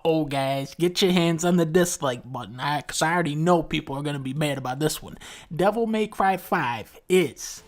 Uh-oh, guys, get your hands on the dislike button, because I already know people are going to be mad about this one. Devil May Cry 5 is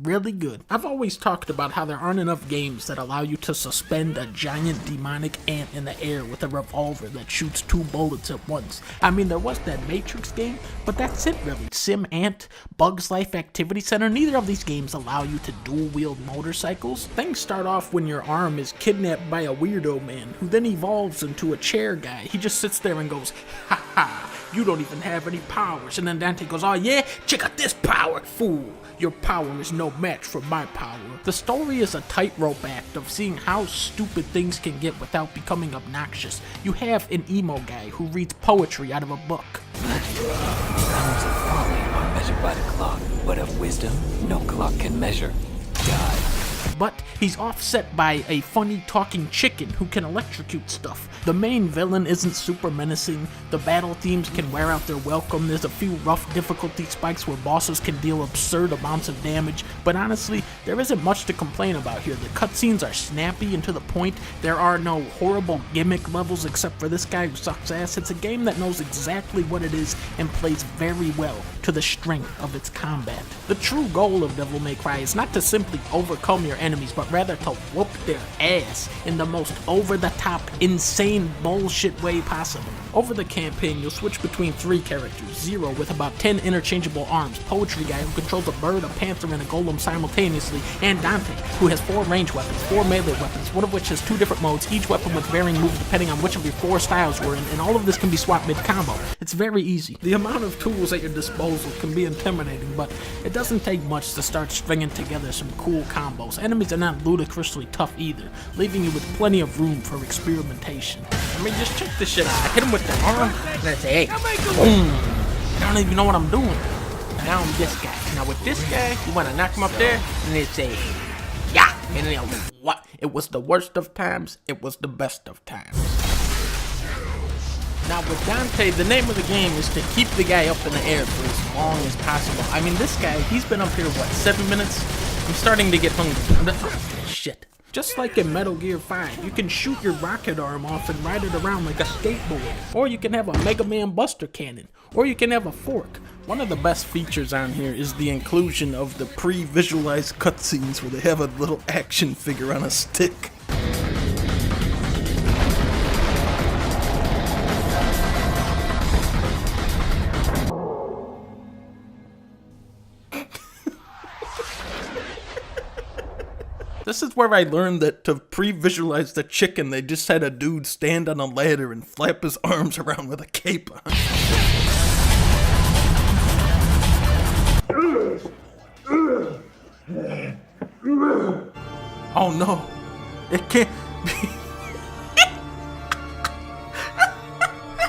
really good. I've always talked about how there aren't enough games that allow you to suspend a giant demonic ant in the air with a revolver that shoots 2 bullets at once. I mean, there was that Matrix game, but that's it really. Sim Ant, Bugs Life Activity Center, neither of these games allow you to dual-wield motorcycles. Things start off when your arm is kidnapped by a weirdo man, who then evolves into a chair guy. He just sits there and goes, ha ha, you don't even have any powers. And then Dante goes, oh yeah, check out this power, fool. Your power is no match for my power. The story is a tightrope act of seeing how stupid things can get without becoming obnoxious. You have an emo guy who reads poetry out of a book. Hours of folly are measured by the clock, but of wisdom no clock can measure. God. But he's offset by a funny talking chicken who can electrocute stuff. The main villain isn't super menacing, the battle themes can wear out their welcome, there's a few rough difficulty spikes where bosses can deal absurd amounts of damage, but honestly, there isn't much to complain about here. The cutscenes are snappy and to the point, there are no horrible gimmick levels except for this guy who sucks ass. It's a game that knows exactly what it is and plays very well to the strength of its combat. The true goal of Devil May Cry is not to simply overcome your enemies, but rather to whoop their ass in the most over-the-top, insane bullshit way possible. Over the campaign, you'll switch between 3 characters, Zero with about 10 interchangeable arms, Poetry Guy who controls a bird, a panther, and a golem simultaneously, and Dante, who has 4 ranged weapons, 4 melee weapons, one of which has 2 different modes, each weapon with varying moves depending on which of your 4 styles we're in, and all of this can be swapped mid-combo. It's very easy. The amount of tools at your disposal can be intimidating, but it doesn't take much to start stringing together some cool combos. Enemies are not ludicrously tough either, leaving you with plenty of room for experimentation. I mean, just check this shit out. I hit him with the arm, and I say, hey, boom. I don't even know what I'm doing. Now I'm this guy. Now with this guy, you want to knock him up there, and they say, yeah. And then what? It was the worst of times, it was the best of times. Now with Dante, the name of the game is to keep the guy up in the air for as long as possible. I mean, this guy, he's been up here, what, 7 minutes? I'm starting to get hungry. Oh, shit. Just like in Metal Gear 5, you can shoot your rocket arm off and ride it around like a skateboard. Or you can have a Mega Man Buster Cannon. Or you can have a fork. One of the best features on here is the inclusion of the pre-visualized cutscenes where they have a little action figure on a stick. This is where I learned that to pre-visualize the chicken, they just had a dude stand on a ladder and flap his arms around with a cape on. Oh no, it can't be.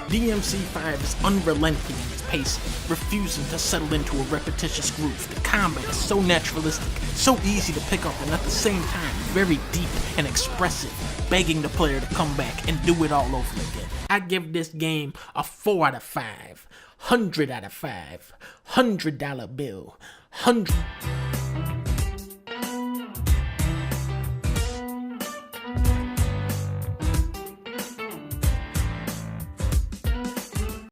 DMC5 is unrelenting in its pacing, refusing to settle into a repetitious groove. The combat is so naturalistic, so easy to pick up, and at the same time, very deep and expressive, begging the player to come back and do it all over again. I give this game a 4 out of 5, 100 out of 5, $100 bill, 100.